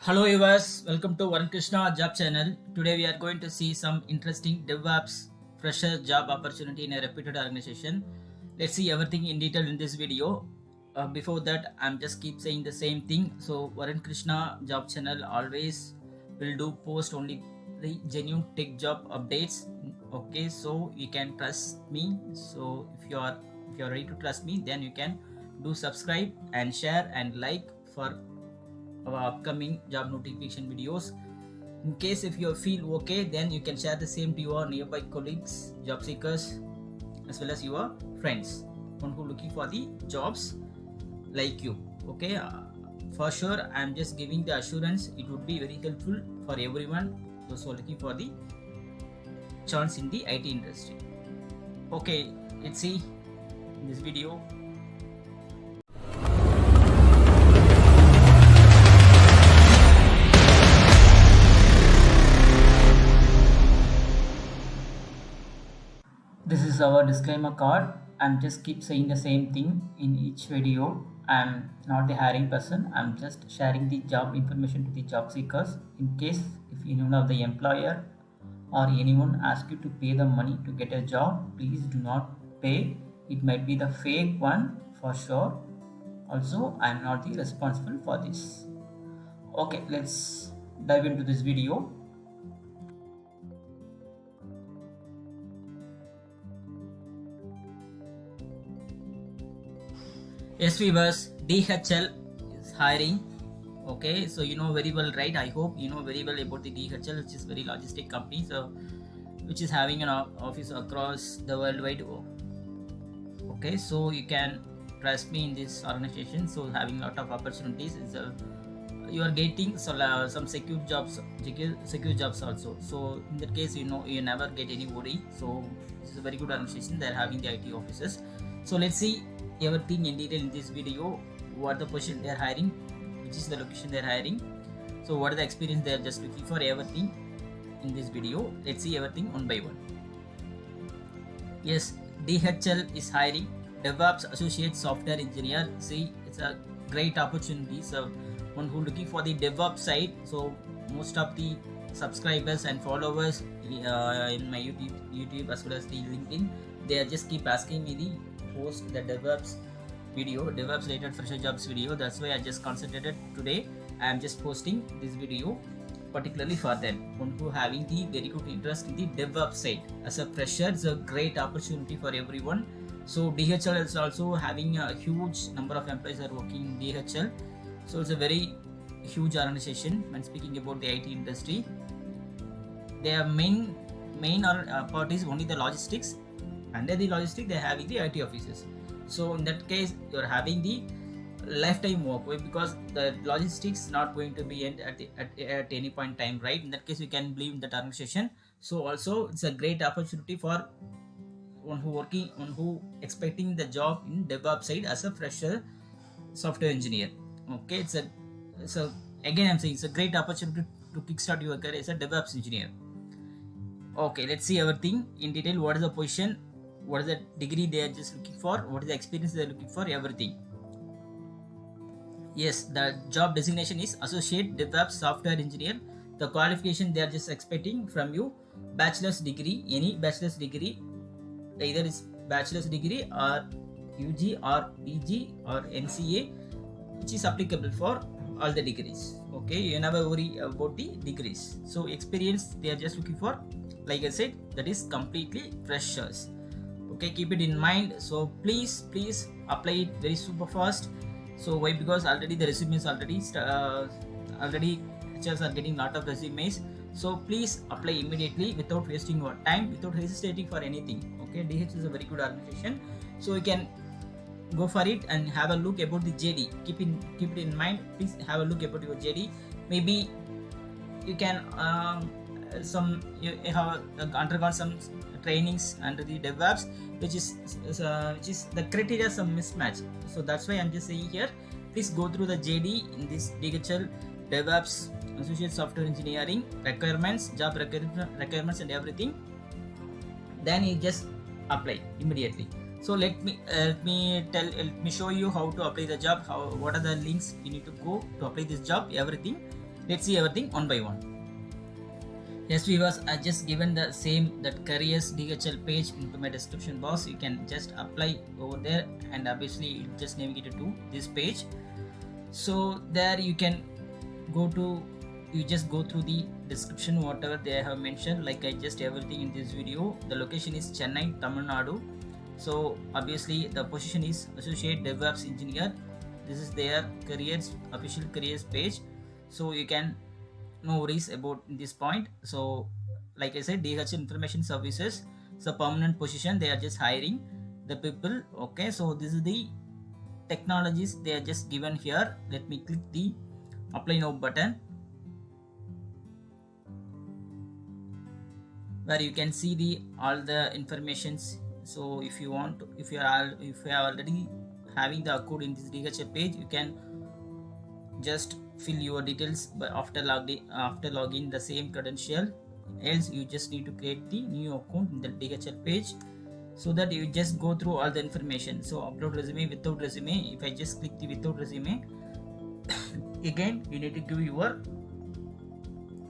Hello viewers, welcome to Varun Krishna Job Channel. Today we are going to see some interesting DevOps fresher job opportunity in a reputed organization. Let's see everything in detail in this video. Before that, I'm just keep saying the same thing. So Varun Krishna Job Channel always will do post only the genuine tech job updates. Okay, so you can trust me. So if you are ready to trust me, then you can do subscribe and share and like for our upcoming job notification videos. In case if you feel okay, then you can share the same to your nearby colleagues, job seekers, as well as your friends, one who looking for the jobs like you. Okay, for sure, I'm just giving the assurance it would be very helpful for everyone those who are looking for the chance in the IT industry. Okay, let's see in this video. This is our disclaimer card. I'm just keep saying the same thing in each video. I'm not the hiring person. I'm just sharing the job information to the job seekers. In case if anyone of the employer or anyone asks you to pay the money to get a job, please do not pay. It might be the fake one for sure. Also, I'm not the responsible for this. Okay, let's dive into this video. Yes, viewers, DHL is hiring. Okay, so you know very well, right? I hope you know very well about the DHL, which is very logistic company, so which is having an office across the worldwide. Okay, so you can trust me in this organization. So having a lot of opportunities. You are getting some secure jobs also. So in that case, you know you never get any worry. So this is a very good organization. They are having the IT offices. So let's see everything in detail in this video. What the position they are hiring, which is the location they are hiring, so what are the experience they are just looking for, everything in this video. Let's see everything one by one. Yes, DHL is hiring DevOps Associate Software Engineer. See, it's a great opportunity. So one who looking for the DevOps side. So most of the subscribers and followers in my YouTube as well as the LinkedIn, they are just keep asking me the post the DevOps video, DevOps related fresher jobs video. That's why I just concentrated today. I am just posting this video particularly for them, one who having the very good interest in the DevOps side. As a fresher, it's a great opportunity for everyone. So DHL is also having a huge number of employees are working in DHL. So it's a very huge organization when speaking about the IT industry. Their main part is only the logistics. Under the logistics, they are having the IT offices. So in that case, you are having the lifetime work because the logistics not going to be end at any point in time, right? In that case, you can believe in that organization. So also, it's a great opportunity for one who expecting the job in DevOps side as a fresher software engineer. Okay, so again I'm saying it's a great opportunity to kickstart your career as a DevOps engineer. Okay, let's see everything in detail. What is the position? What is the degree they are just looking for? What is the experience they are looking for? Everything. Yes, the job designation is Associate DevOps Software Engineer. The qualification they are just expecting from you bachelor's degree, any bachelor's degree, either is bachelor's degree or UG or PG or NCA, which is applicable for all the degrees. Okay, you never worry about the degrees. So experience they are just looking for, like I said, that is completely freshers. Okay, keep it in mind. So please apply it very super fast. So why? Because already the resumes already HRs are getting lot of resumes. So please apply immediately without wasting your time, without hesitating for anything. Okay, DH is a very good organization. So you can go for it and have a look about the JD. Keep it in mind. Please have a look about your JD. Maybe you can you have undergone some trainings under the DevOps, which is the criteria some mismatch. So that's why I'm just saying here. Please go through the JD in this DHL DevOps Associate Software Engineering requirements, job requirements, and everything. Then you just apply immediately. So let me show you how to apply the job. What are the links you need to go to apply this job? Everything. Let's see everything one by one. Yes viewers, I just given the same that careers DHL page into my description box. You can just apply over there, and obviously you just navigate to this page. So there you can go to, you just go through the description whatever they have mentioned, like I just everything in this video. The location is Chennai, Tamil Nadu. So obviously the position is associate DevOps Engineer. This is their careers, official careers page. So you can no worries about this point. So like I said, DHL Information Services, it's a permanent position. They are just hiring the people. Okay, so this is the technologies they are just given here. Let me click the apply now button, where you can see the all the informations. So if you want to, if you are already having the account in this DHL page, you can just fill your details, but after login the same credential. Else you just need to create the new account in the DHL page, so that you just go through all the information. So upload resume, without resume. If I just click the without resume, again you need to give your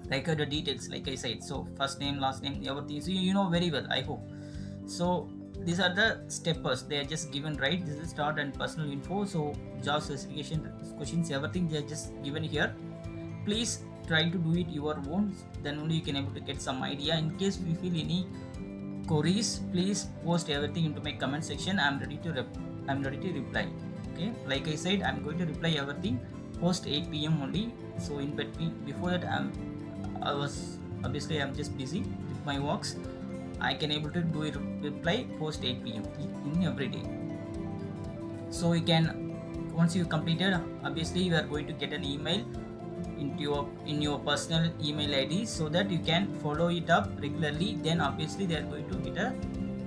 like the details, like I said. So first name, last name, everything. So you know very well, I hope. So these are the steppers they are just given, right? This is start and personal info. So job specification, questions, everything they are just given here. Please try to do it your own, then only you can able to get some idea. In case you feel any queries, please post everything into my comment section. I'm ready to reply. Okay, like I said, I'm going to reply everything post 8 p.m. only. So in between, before that I'm just busy with my works. I can able to do it reply post 8 p.m. in every day. So you can, once you completed, obviously you are going to get an email in your personal email ID, so that you can follow it up regularly. Then obviously they are going to get a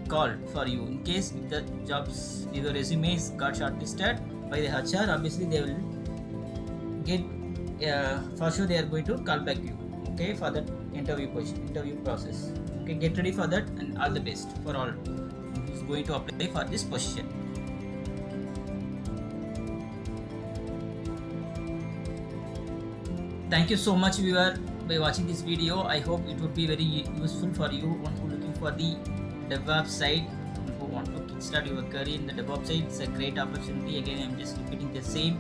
call for you. In case if the jobs, if your resume is got shortlisted by the HR, obviously they will get for sure they are going to call back you, okay, for that interview process. Okay, get ready for that, and all the best for all who's going to apply for this position. Thank you so much viewer by watching this video. I hope it would be very useful for you one who looking for the DevOps side, who want to kickstart your career in the DevOps side. It's a great opportunity. Again, I'm just repeating the same.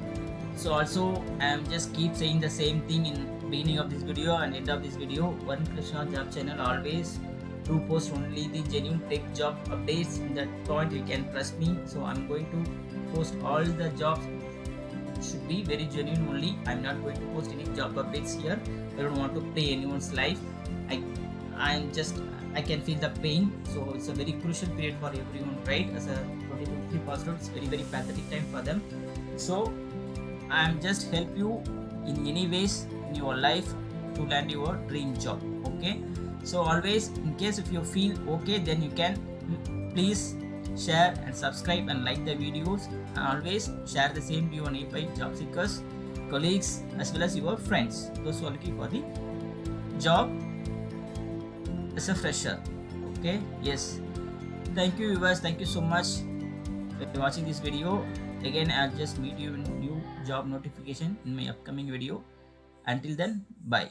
So also I'm just keep saying the same thing in beginning of this video and end of this video. One Krishna Job channel always do post only the genuine tech job updates. In that point you can trust me. So I'm going to post all the jobs should be very genuine only. I'm not going to post any job updates here. I don't want to play anyone's life. I can feel the pain. So it's a very crucial period for everyone, right? As a 2023 passed out, it's very pathetic time for them. So I'm just help you in any ways in your life to land your dream job. Okay, so always, in case if you feel okay, then you can please share and subscribe and like the videos, and always share the same to your nearby job seekers, colleagues, as well as your friends, those who are looking for the job as a fresher. Okay, yes, thank you viewers, thank you so much for watching this video. Again, I'll just meet you in new job notification in my upcoming video. Until then, bye.